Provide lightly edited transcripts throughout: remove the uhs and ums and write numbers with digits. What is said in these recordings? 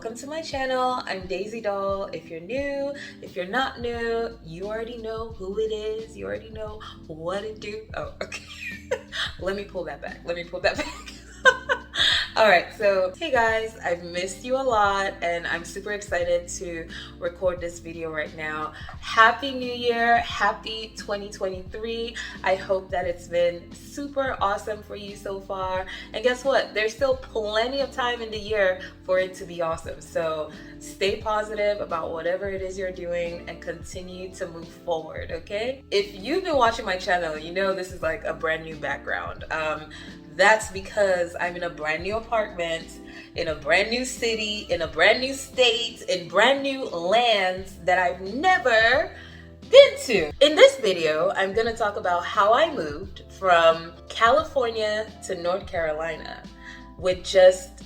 welcome to my channel. I'm Daisy Doll. If you're new, if you're not new, you already know who it is. You already know what it do. Oh, okay. Let me pull that back. All right, so hey guys, I've missed you a lot and I'm super excited to record this video right now. Happy New Year, happy 2023. I hope that it's been super awesome for you so far. And guess what? There's still plenty of time in the year for it to be awesome. So stay positive about whatever it is you're doing and continue to move forward, okay? If you've been watching my channel, you know this is like a brand new background. That's because I'm in a brand new apartment, in a brand new city, in a brand new state, in brand new lands that I've never been to. In this video, I'm gonna talk about how I moved from California to North Carolina with just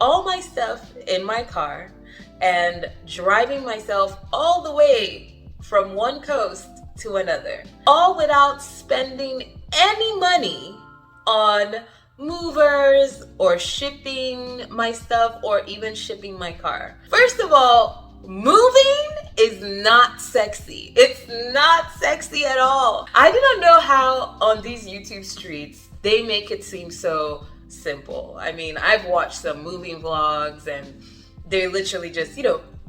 all my stuff in my car and driving myself all the way from one coast to another, all without spending any money on movers or shipping my stuff or even shipping my car. First of all, moving is not sexy. It's not sexy at all. I do not know how on these YouTube streets they make it seem so simple. I mean, I've watched some moving vlogs and they literally just,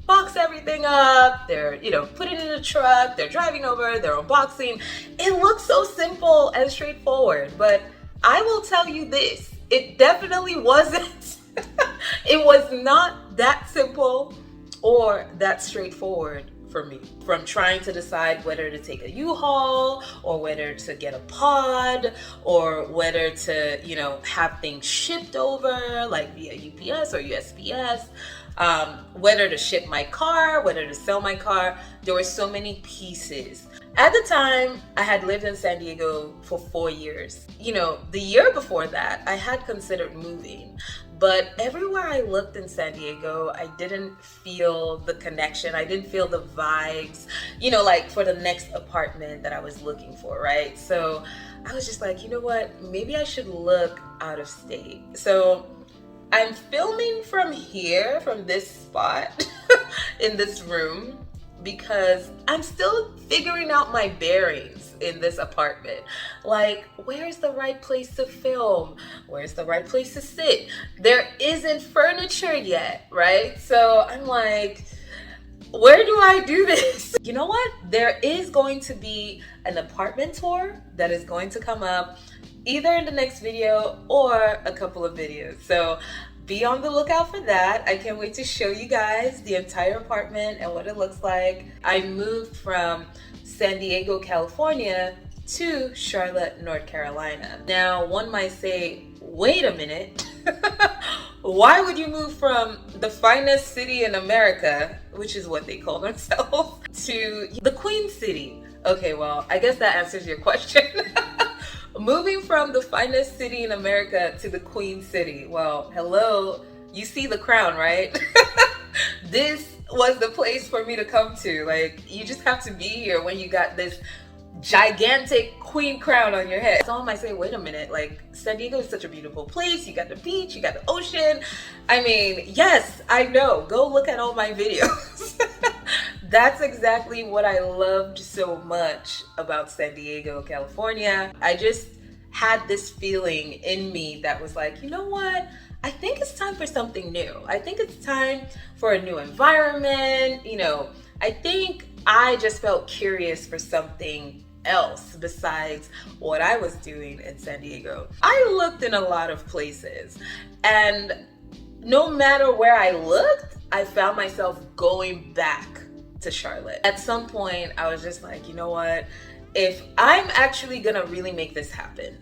box everything up, they're, put it in a truck, they're driving over, they're unboxing. It looks so simple and straightforward, but I will tell you this, it definitely wasn't. It was not that simple or that straightforward for me. From trying to decide whether to take a U-Haul or whether to get a pod or whether to, have things shipped over like via UPS or USPS, whether to ship my car, whether to sell my car. There were so many pieces. At the time, I had lived in San Diego for 4 years. The year before that, I had considered moving, but everywhere I looked in San Diego, I didn't feel the connection. I didn't feel the vibes, like for the next apartment that I was looking for, right? So I was just like, you know what? Maybe I should look out of state. So I'm filming from here, from this spot in this room, because I'm still figuring out my bearings in this apartment. Like, where's the right place to film? Where's the right place to sit? There isn't furniture yet, right? So I'm like, where do I do this? You know what? There is going to be an apartment tour that is going to come up either in the next video or a couple of videos. So be on the lookout for that. I can't wait to show you guys the entire apartment and what it looks like. I moved from San Diego, California to Charlotte, North Carolina. Now, one might say, wait a minute. Why would you move from the finest city in America, which is what they call themselves, to the Queen City? Okay, well, I guess that answers your question. Moving from the finest city in America to the Queen City. Well, hello, you see the crown, right? This was the place for me to come to. Like, you just have to be here when you got this gigantic queen crown on your head. Someone might say, wait a minute, like, San Diego is such a beautiful place. You got the beach, you got the ocean. I mean, yes, I know. Go look at all my videos. That's exactly what I loved so much about San Diego, California. I just had this feeling in me that was like, you know what? I think it's time for something new. I think it's time for a new environment. I think I just felt curious for something else besides what I was doing in San Diego. I looked in a lot of places, and no matter where I looked, I found myself going back to Charlotte. At some point, I was just like, you know what? If I'm actually gonna really make this happen,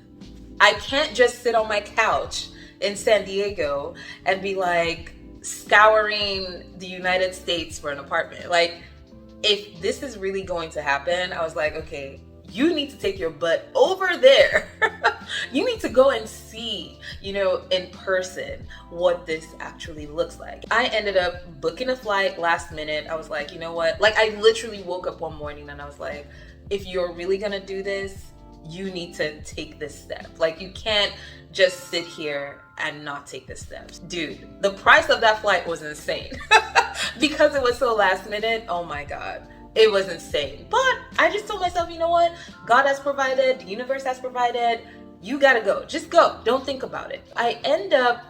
I can't just sit on my couch in San Diego and be like scouring the United States for an apartment. Like, if this is really going to happen, I was like, okay, you need to take your butt over there. You need to go and see, in person what this actually looks like. I ended up booking a flight last minute. I was like, you know what? Like, I literally woke up one morning and I was like, if you're really gonna do this, you need to take this step. Like, you can't just sit here and not take the steps. Dude, the price of that flight was insane. Because it was so last minute, oh my God. It was insane. But I just told myself, you know what? God has provided, the universe has provided. You gotta go. Just go. Don't think about it. I end up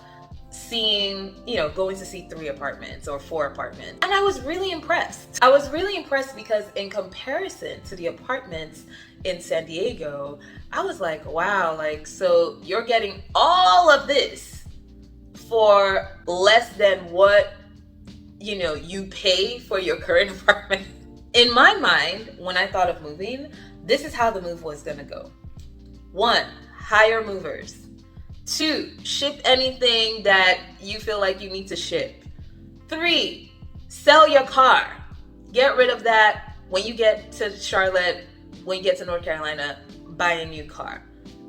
going to see 3 apartments or 4 apartments. And I was really impressed. I was really impressed because in comparison to the apartments in San Diego, I was like, wow, like, so you're getting all of this for less than what, you pay for your current apartment. In my mind, when I thought of moving, this is how the move was gonna go. 1, hire movers. 2, ship anything that you feel like you need to ship. 3, sell your car. Get rid of that when you get to Charlotte, when you get to North Carolina, buy a new car.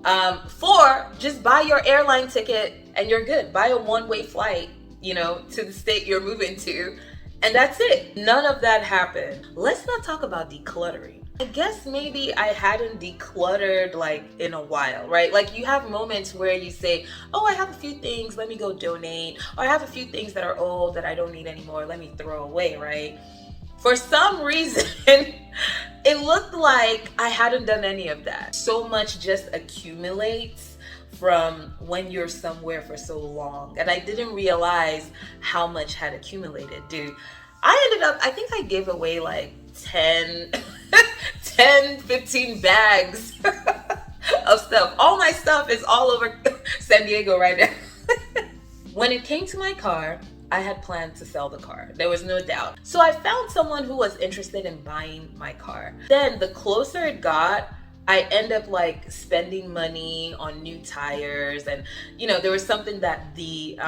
4, just buy your airline ticket and you're good. Buy a one-way flight, to the state you're moving to, and that's it. None of that happened. Let's not talk about decluttering. I guess maybe I hadn't decluttered like in a while, right? Like, you have moments where you say, oh, I have a few things, let me go donate. Or I have a few things that are old that I don't need anymore, let me throw away, right? For some reason, it looked like I hadn't done any of that. So much just accumulates from when you're somewhere for so long. And I didn't realize how much had accumulated, dude. I think I gave away like 10, 15 bags of stuff. All my stuff is all over San Diego right now. When it came to my car, I had planned to sell the car. There was no doubt. So I found someone who was interested in buying my car. Then the closer it got, I end up like spending money on new tires. And there was something that the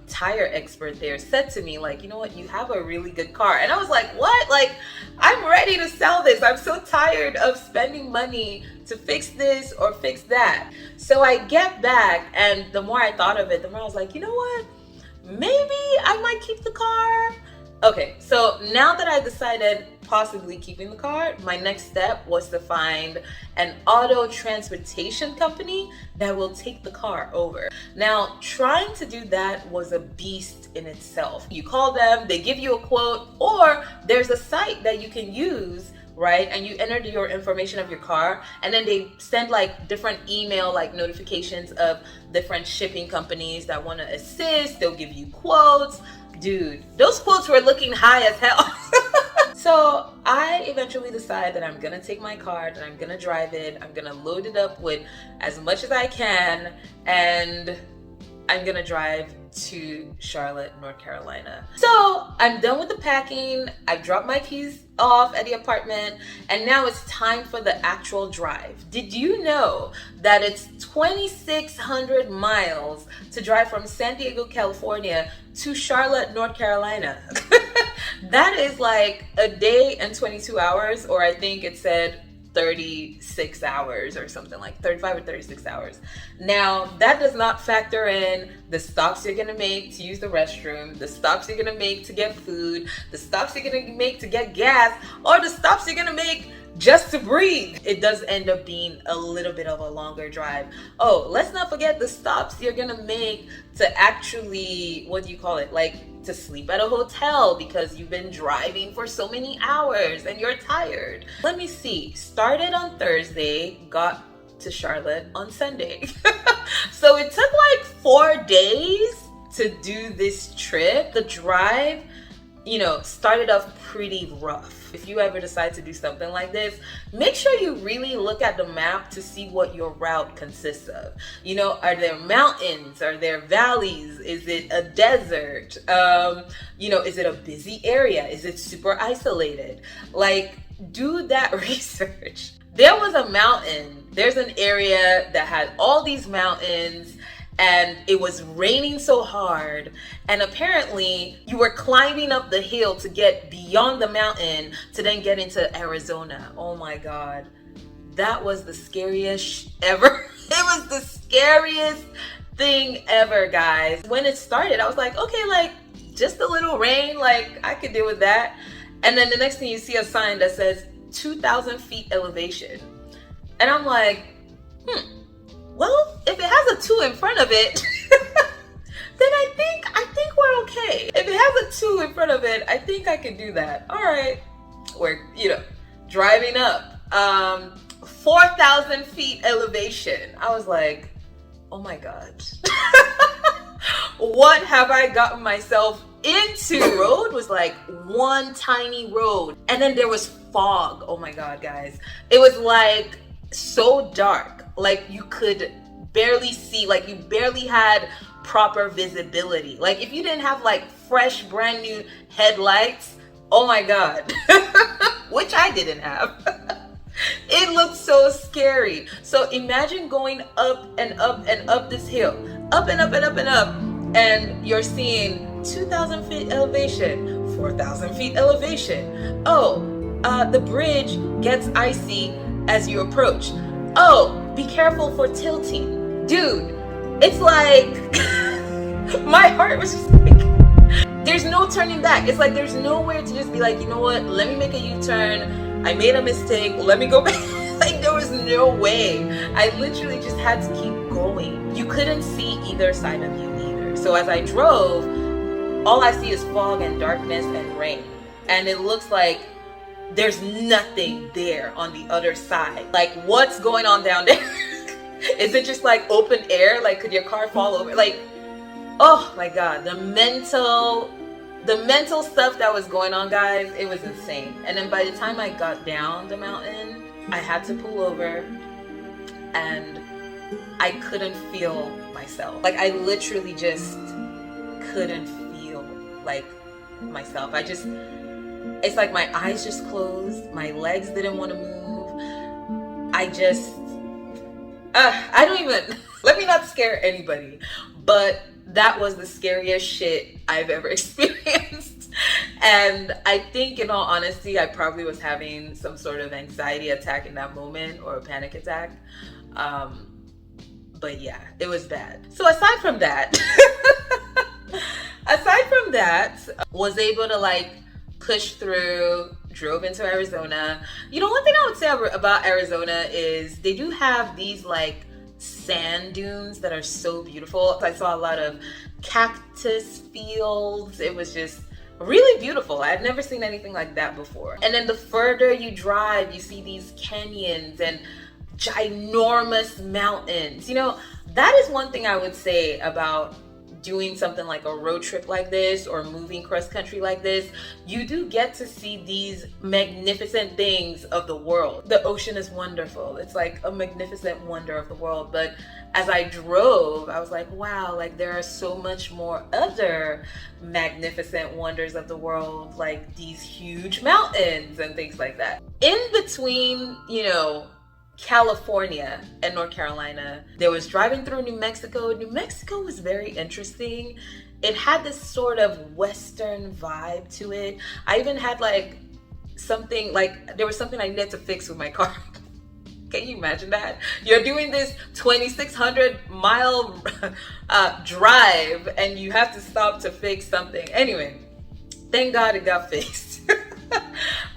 tire expert there said to me, like, you know what, you have a really good car. And I was like, what? Like, I'm ready to sell this. I'm so tired of spending money to fix this or fix that. So I get back, and the more I thought of it, the more I was like, you know what? Maybe I might keep the car. Okay, so now that I decided possibly keeping the car, my next step was to find an auto transportation company that will take the car over. Now, trying to do that was a beast in itself. You call them, they give you a quote, or there's a site that you can use, right? And you enter your information of your car, and then they send like different email like notifications of different shipping companies that want to assist. They'll give you quotes. Dude, those quotes were looking high as hell. So I eventually decide that I'm gonna take my car and I'm gonna drive it. I'm gonna load it up with as much as I can, and I'm gonna drive to Charlotte, North Carolina. So I'm done with the packing. I've dropped my keys off at the apartment, and now it's time for the actual drive. Did you know that it's 2,600 miles to drive from San Diego, California to Charlotte, North Carolina? That is like a day and 22 hours, or I think it said 36 hours or something, like 35 or 36 hours. Now, that does not factor in the stops you're gonna make to use the restroom, the stops you're gonna make to get food, the stops you're gonna make to get gas, or the stops you're gonna make just to breathe. It does end up being a little bit of a longer drive. Oh, let's not forget the stops you're gonna make to actually, what do you call it? Like, to sleep at a hotel because you've been driving for so many hours and you're tired. Let me see. Started on Thursday, got to Charlotte on Sunday. So it took like 4 days to do this trip. The drive, started off pretty rough. If you ever decide to do something like this, make sure you really look at the map to see what your route consists of. Are there mountains? Are there valleys? Is it a desert? Is it a busy area? Is it super isolated? Like, do that research. There was a mountain. There's an area that had all these mountains, and it was raining so hard, and apparently you were climbing up the hill to get beyond the mountain to then get into Arizona. Oh my God, that was the scariest ever. It was the scariest thing ever, guys. When it started, I was like, okay, like just a little rain, like I could deal with that. And then the next thing, you see a sign that says 2,000 feet elevation, and I'm like, Well, if it has a 2 in front of it, then I think we're okay. If it has a 2 in front of it, I think I can do that. All right. We're, driving up. 4,000 feet elevation. I was like, oh my God. What have I gotten myself into? The road was like one tiny road. And then there was fog. Oh my God, guys. It was like so dark. Like you could barely see, like you barely had proper visibility. Like if you didn't have like fresh, brand new headlights, oh my God, which I didn't have. It looked so scary. So imagine going up and up and up this hill, up and up and up and up, and you're seeing 2,000 feet elevation, 4,000 feet elevation. Oh, the bridge gets icy as you approach. Oh, be careful for tilting. Dude, it's like, my heart was just like, there's no turning back. It's like there's nowhere to just be like, you know what, let me make a U-turn. I made a mistake, let me go back. Like there was no way. I literally just had to keep going. You couldn't see either side of you either. So as I drove, all I see is fog and darkness and rain. And it looks like there's nothing there on the other side. Like what's going on down there? Is it just like open air? Like could your car fall over? Like, oh my God, the mental stuff that was going on, guys, it was insane. And then by the time I got down the mountain, I had to pull over and I couldn't feel myself. Like I literally just couldn't feel like myself. It's like my eyes just closed, my legs didn't want to move. I don't even, let me not scare anybody, but that was the scariest shit I've ever experienced. And I think, in all honesty, I probably was having some sort of anxiety attack in that moment, or a panic attack. But yeah, it was bad. So aside from that, was able to like push through, drove into Arizona. One thing I would say about Arizona is they do have these like sand dunes that are so beautiful. I saw a lot of cactus fields. It was just really beautiful. I had never seen anything like that before. And then the further you drive, you see these canyons and ginormous mountains. That is one thing I would say about doing something like a road trip like this or moving cross country like this. You do get to see these magnificent things of the world. The ocean is wonderful. It's like a magnificent wonder of the world. But as I drove, I was like, wow, like there are so much more other magnificent wonders of the world, like these huge mountains and things like that. In between, California and North Carolina, there was driving through New Mexico. New Mexico was very interesting. It had this sort of Western vibe to it. I even had like something like, there was something I needed to fix with my car. Can you imagine that? You're doing this 2,600 mile drive and you have to stop to fix something. Anyway, thank God it got fixed.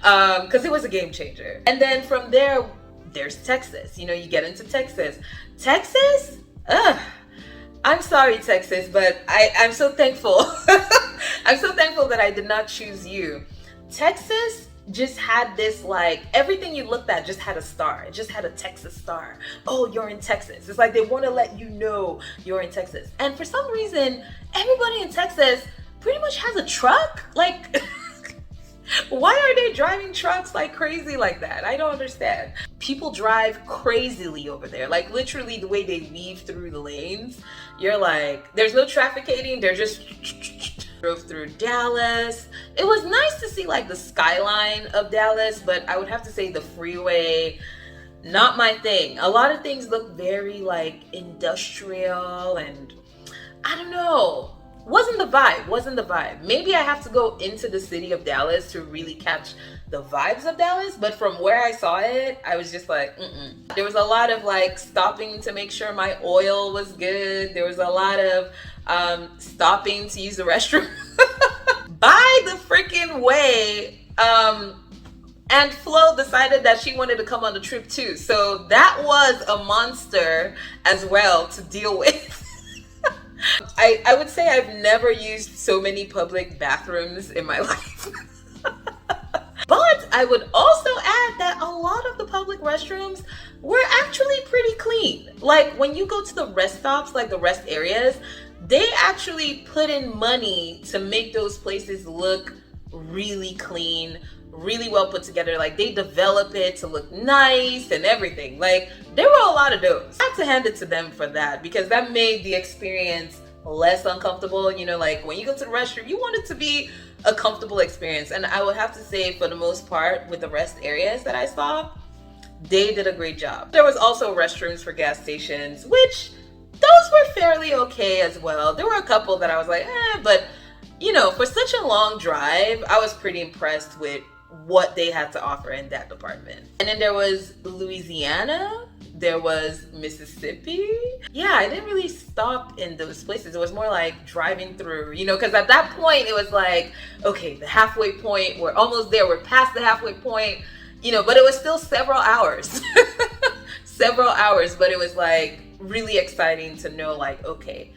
Because it was a game changer. And then from there, there's Texas. You get into Texas. Texas? I'm sorry, Texas, but I'm so thankful. I'm so thankful that I did not choose you. Texas just had this, like, everything you looked at just had a star. It just had a Texas star. Oh, you're in Texas. It's like they want to let you know you're in Texas. And for some reason, everybody in Texas pretty much has a truck. Like, why are they driving trucks like crazy like that? I don't understand. People drive crazily over there. Like literally the way they weave through the lanes, you're like, there's no trafficating. They're just drove through Dallas. It was nice to see like the skyline of Dallas, but I would have to say the freeway, not my thing. A lot of things look very like industrial and I don't know. Wasn't the vibe. Maybe I have to go into the city of Dallas to really catch the vibes of Dallas, but from where I saw it, I was just like, There was a lot of like stopping to make sure my oil was good. There was a lot of stopping to use the restroom. By the freaking way, And Flo decided that she wanted to come on the trip too. So that was a monster as well to deal with. I would say I've never used so many public bathrooms in my life. But I would also add that a lot of the public restrooms were actually pretty clean. Like when you go to the rest stops, like the rest areas, they actually put in money to make those places look really clean, really well put together. Like they develop it to look nice and everything. Like there were a lot of those. I have to hand it to them for that, because that made the experience less uncomfortable. You know, like when you go to the restroom, you want it to be a comfortable experience. And I would have to say, for the most part, with the rest areas that I saw, they did a great job. There was also restrooms for gas stations, which those were fairly okay as well. There were a couple that I was like, but you know, for such a long drive, I was pretty impressed with what they had to offer in that department. And then there was Louisiana, there was Mississippi. Yeah, I didn't really stop in those places. It was more like driving through, you know, because at that point it was like, okay, the halfway point, we're almost there, we're past the halfway point, you know, but it was still several hours. Several hours, but it was like really exciting to know, like, okay,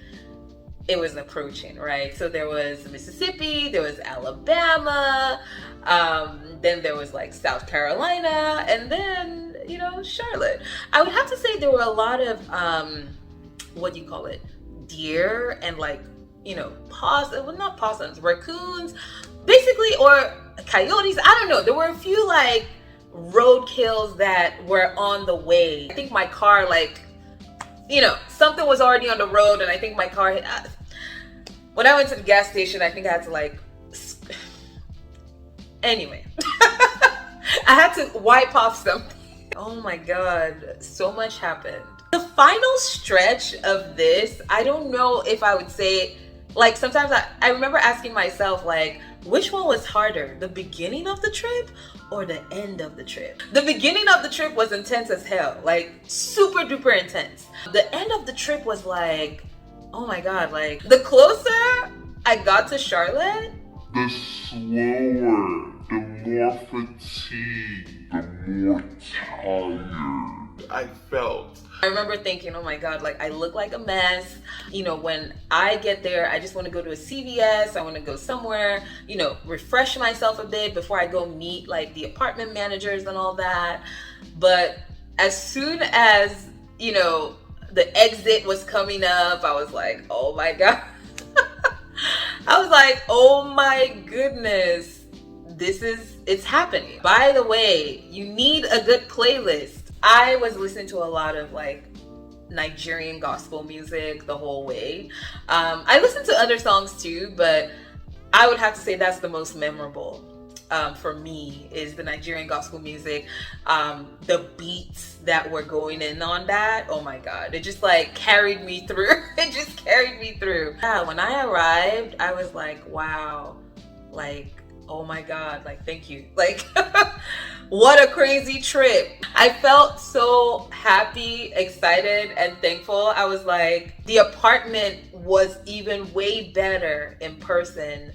it was approaching, right? So there was Mississippi, there was Alabama, then there was like South Carolina, and then, you know, Charlotte. I would have to say there were a lot of, what do you call it? Deer and like, you know, well, not possums, raccoons, basically, or coyotes. I don't know. There were a few like roadkills that were on the way. I think my car, like, you know, something was already on the road, and I think my car hit. When I went to the gas station, I think I had to like, anyway, I had to wipe off something. Oh my God, so much happened. The final stretch of this, I don't know if I would say, like sometimes I remember asking myself, like, which one was harder, the beginning of the trip or the end of the trip? The beginning of the trip was intense as hell, like super duper intense. The end of the trip was like, oh my God, like the closer I got to Charlotte, the slower, the more fatigued, the more tired I felt. I remember thinking, oh my God, like I look like a mess. You know, when I get there, I just want to go to a CVS. I want to go somewhere, you know, refresh myself a bit before I go meet like the apartment managers and all that. But as soon as, you know, the exit was coming up, I was like, oh my God. I was like, oh my goodness, it's happening. By the way, you need a good playlist. I was listening to a lot of like Nigerian gospel music the whole way. I listened to other songs too, but I would have to say that's the most memorable for me, is the Nigerian gospel music. The beats that were going in on that, oh my God, it just like carried me through. It just carried me through. Yeah, when I arrived, I was like, wow, like, oh my God, like, thank you. Like, what a crazy trip. I felt so happy, excited, and thankful. I was like, the apartment was even way better in person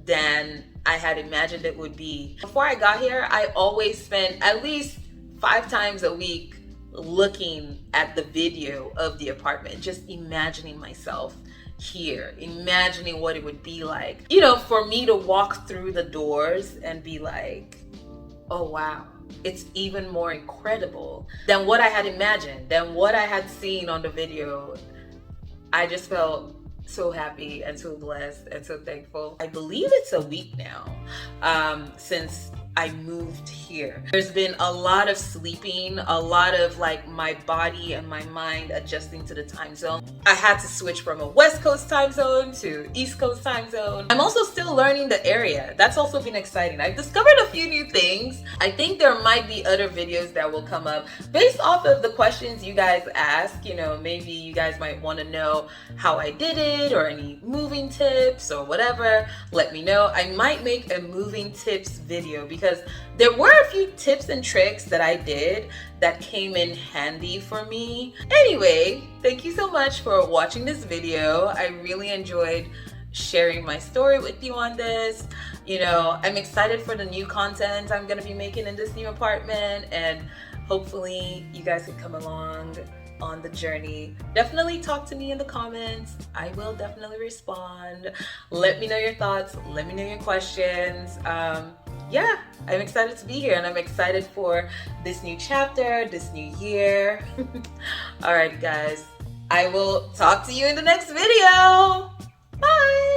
than I had imagined it would be. Before I got here, I always spent at least 5 times a week looking at the video of the apartment, just imagining myself here, imagining what it would be like, you know, for me to walk through the doors and be like, oh wow, it's even more incredible than what I had imagined, than what I had seen on the video. I just felt so happy and so blessed and so thankful. I believe it's a week now since I moved here. There's been a lot of sleeping, a lot of like my body and my mind adjusting to the time zone. I had to switch from a West Coast time zone to East Coast time zone. I'm also still learning the area. That's also been exciting. I've discovered a few new things. I think there might be other videos that will come up based off of the questions you guys ask. You know, maybe you guys might want to know how I did it or any moving tips or whatever. Let me know. I might make a moving tips video because there were a few tips and tricks that I did that came in handy for me. Anyway, thank you so much for watching this video. I really enjoyed, sharing my story with you on this. You know, I'm excited for the new content I'm gonna be making in this new apartment, and hopefully you guys can come along on the journey. Definitely talk to me in the comments. I will definitely respond. Let me know your thoughts. Let me know your questions. Yeah, I'm excited to be here, and I'm excited for this new chapter, this new year. All right, guys. I will talk to you in the next video. Bye.